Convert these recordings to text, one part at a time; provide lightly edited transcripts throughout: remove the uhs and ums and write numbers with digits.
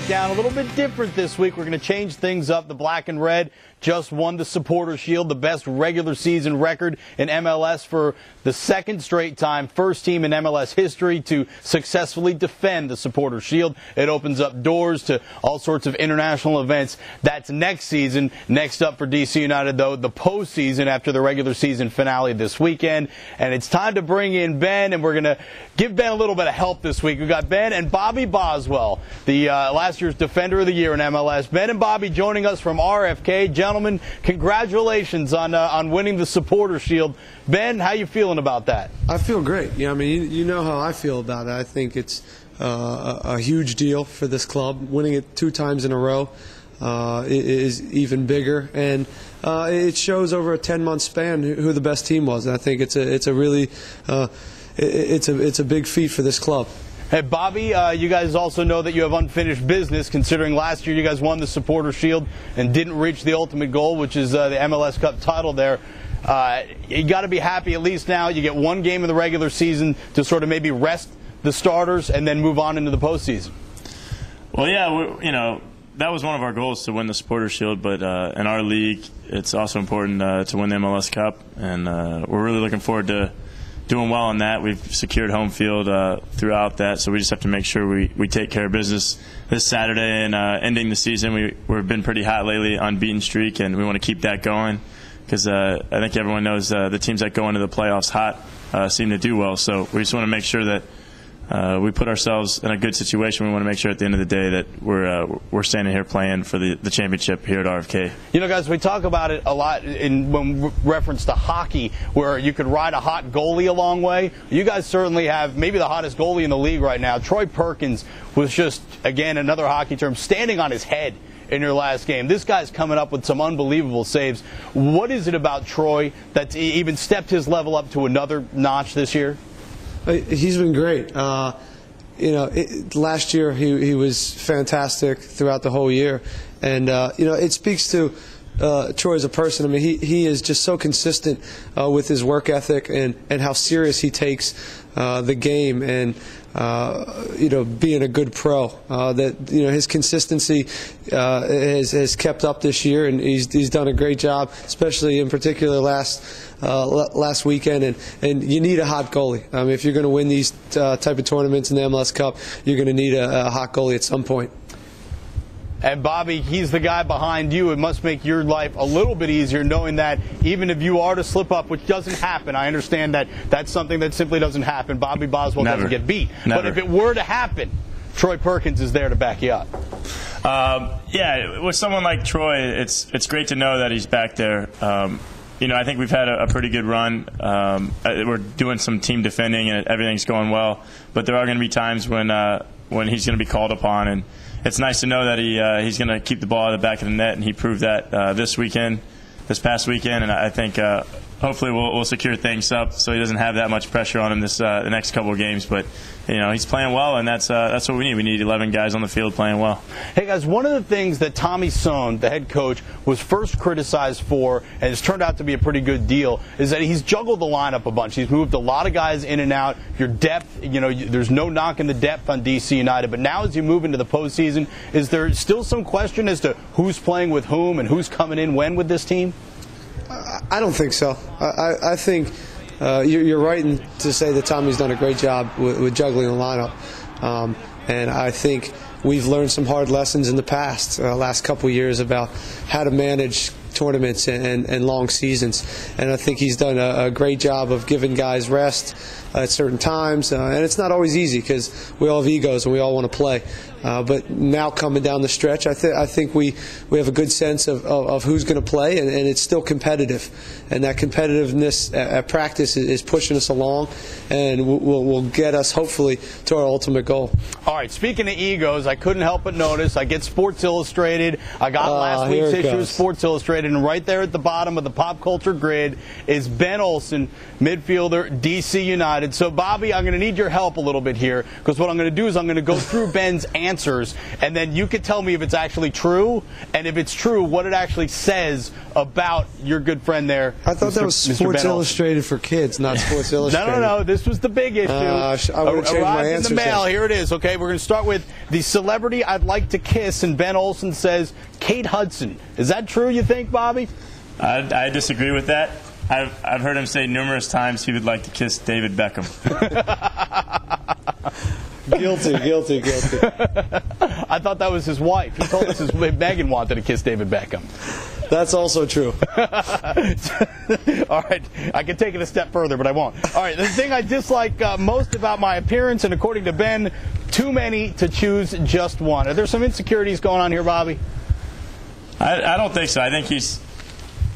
breakdown. A little bit different this week. We're going to change things up. The Black and Red just won the Supporter Shield, the best regular season record in MLS for the second straight time. First team in MLS history to successfully defend the Supporter Shield. It opens up doors to all sorts of international events. That's next season. Next up for DC United, though, the postseason after the regular season finale this weekend. And it's time to bring in Ben, and we're going to give Ben a little bit of help this week. We've got Ben and Bobby Boswell, the last year's Defender of the Year in MLS. Ben and Bobby joining us from RFK. Gentlemen, congratulations on winning the Supporter Shield. Ben, how you feeling about that? I feel great. Yeah, I mean, you know how I feel about it. I think it's a huge deal for this club. Winning it 2 times in a row is even bigger, and it shows over a 10-month span who the best team was. And I think it's a really it's a big feat for this club. Hey, Bobby, you guys also know that you have unfinished business, considering last year you guys won the Supporter Shield and didn't reach the ultimate goal, which is the MLS Cup title there. You got to be happy at least now. You get one game in the regular season to sort of maybe rest the starters and then move on into the postseason. Well, yeah, that was one of our goals, to win the Supporter Shield, but in our league, it's also important to win the MLS Cup, and we're really looking forward to doing well on that. We've secured home field throughout that, so we just have to make sure we take care of business this Saturday and ending the season. We've been pretty hot lately, unbeaten streak, and we want to keep that going because I think everyone knows the teams that go into the playoffs hot seem to do well. So we just want to make sure that we put ourselves in a good situation. We want to make sure at the end of the day that we're standing here playing for the championship here at RFK. You know, guys, we talk about it a lot when we reference to hockey, where you could ride a hot goalie a long way. You guys certainly have maybe the hottest goalie in the league right now. Troy Perkins was just, again, another hockey term, standing on his head in your last game. This guy's coming up with some unbelievable saves. What is it about Troy that's even stepped his level up to another notch this year? He's been great. Last year he was fantastic throughout the whole year, and it speaks to Troy as a person. I mean, he is just so consistent with his work ethic and how serious he takes the game, and being a good pro. His consistency has kept up this year, and he's done a great job, especially in particular last weekend. And you need a hot goalie. I mean, if you're going to win these type of tournaments in the MLS Cup, you're going to need a hot goalie at some point. And Bobby, he's the guy behind you. It must make your life a little bit easier knowing that even if you are to slip up, which doesn't happen, I understand that that's something that simply doesn't happen. Bobby Boswell doesn't get beat. Never. But if it were to happen, Troy Perkins is there to back you up. Yeah, with someone like Troy, it's great to know that he's back there. I think we've had a pretty good run. We're doing some team defending, and everything's going well. But there are going to be times when he's going to be called upon, and it's nice to know that he's going to keep the ball at the back of the net, and he proved that this past weekend. And I think hopefully we'll secure things up so he doesn't have that much pressure on him the next couple of games. But he's playing well, and that's what we need. We need 11 guys on the field playing well. Hey guys, one of the things that Tommy Sohn, the head coach, was first criticized for, and it's turned out to be a pretty good deal, is that he's juggled the lineup a bunch. He's moved a lot of guys in and out. Your depth, there's no knock in the depth on DC United, but now as you move into the postseason, is there still some question as to who's playing with whom and who's coming in when with this team? I don't think so. I think you're right to say that Tommy's done a great job with juggling the lineup. And I think we've learned some hard lessons in the last couple of years about how to manage tournaments and long seasons. And I think he's done a great job of giving guys rest at certain times. And it's not always easy because we all have egos and we all want to play. But now coming down the stretch, I think we have a good sense of who's going to play, and it's still competitive. And that competitiveness at practice is pushing us along, and will get us, hopefully, to our ultimate goal. All right, speaking of egos, I couldn't help but notice, I get Sports Illustrated. I got last week's issue of Sports Illustrated, and right there at the bottom of the pop culture grid is Ben Olsen, midfielder, DC United. So, Bobby, I'm going to need your help a little bit here, because what I'm going to do is I'm going to go through Ben's answers answers, and then you could tell me if it's actually true, and if it's true, what it actually says about your good friend there. I thought that was Sports Illustrated for kids, not Sports Illustrated. No. This was the big issue. I would have changed my answer. In the mail. Here it is. Okay, we're going to start with the celebrity I'd like to kiss, and Ben Olsen says Kate Hudson. Is that true, you think, Bobby? I disagree with that. I've heard him say numerous times he would like to kiss David Beckham. Guilty. I thought that was his wife. He told us Megan wanted to kiss David Beckham. That's also true. All right. I can take it a step further, but I won't. All right. The thing I dislike most about my appearance, and according to Ben, too many to choose just one. Are there some insecurities going on here, Bobby? I don't think so. I think he's,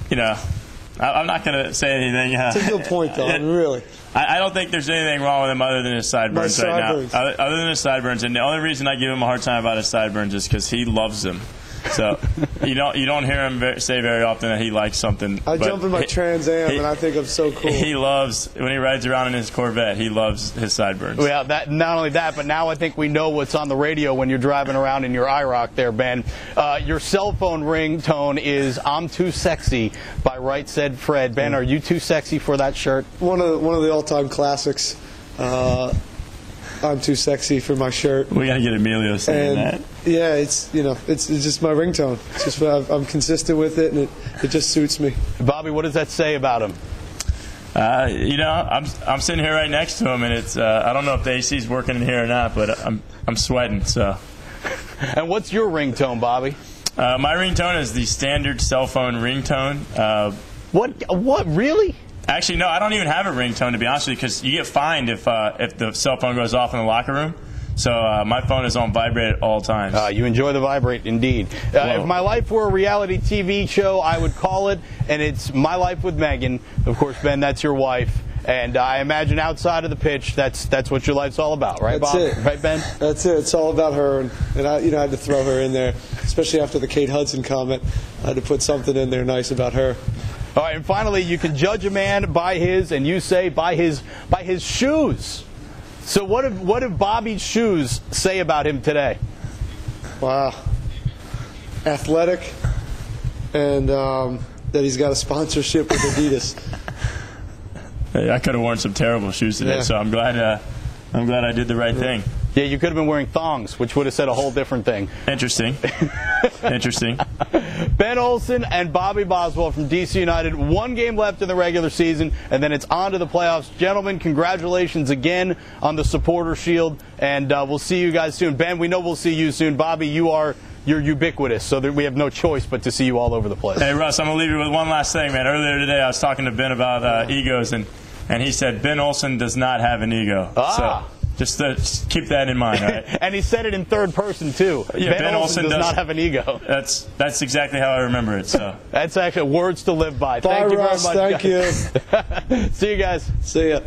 I'm not going to say anything. It's a good point, though. Really. I don't think there's anything wrong with him other than his sideburns right now. Other than his sideburns, and the only reason I give him a hard time about his sideburns is because he loves them. So you don't hear him say very often that he likes something. I jump in my Trans Am and I think I'm so cool. He loves when he rides around in his Corvette. He loves his sideburns. Well, not only that, but now I think we know what's on the radio when you're driving around in your IROC there, Ben. Your cell phone ringtone is "I'm Too Sexy" by Right Said Fred. Ben, are you too sexy for that shirt? One of the all-time classics. I'm too sexy for my shirt. We got to get Emilio saying that. Yeah, it's just my ringtone. It's just I'm consistent with it, and it just suits me. Bobby, what does that say about him? I'm sitting here right next to him, and it's I don't know if the AC's working in here or not, but I'm sweating. So. And what's your ringtone, Bobby? My ringtone is the standard cell phone ringtone. What really? Actually, no, I don't even have a ringtone, to be honest with you, because you get fined if the cell phone goes off in the locker room. So my phone is on vibrate at all times. You enjoy the vibrate, indeed. If my life were a reality TV show, I would call it, and it's My Life with Megan. Of course, Ben, that's your wife. And I imagine outside of the pitch, that's what your life's all about, right, Bob? That's it. Right, Ben? That's it. It's all about her, and I had to throw her in there, especially after the Kate Hudson comment. I had to put something in there nice about her. All right, and finally, you can judge a man by his, and you say by his shoes. So what if Bobby's shoes say about him today? Wow, athletic, and that he's got a sponsorship with Adidas. Hey, I could have worn some terrible shoes today, so I'm glad I did the right thing. Yeah, you could have been wearing thongs, which would have said a whole different thing. Interesting. Ben Olsen and Bobby Boswell from DC United. 1 game left in the regular season, and then it's on to the playoffs. Gentlemen, congratulations again on the Supporter Shield, and we'll see you guys soon. Ben, we know we'll see you soon. Bobby, you're ubiquitous, so that we have no choice but to see you all over the place. Hey, Russ, I'm going to leave you with one last thing, man. Earlier today, I was talking to Ben about egos, and he said Ben Olsen does not have an ego. So just keep that in mind, all right? And he said it in third person, too. Yeah, Ben Olsen does not have an ego. That's exactly how I remember it. So that's actually words to live by. Bye, Thank you Russ, very much. Thank you. See you guys. See ya.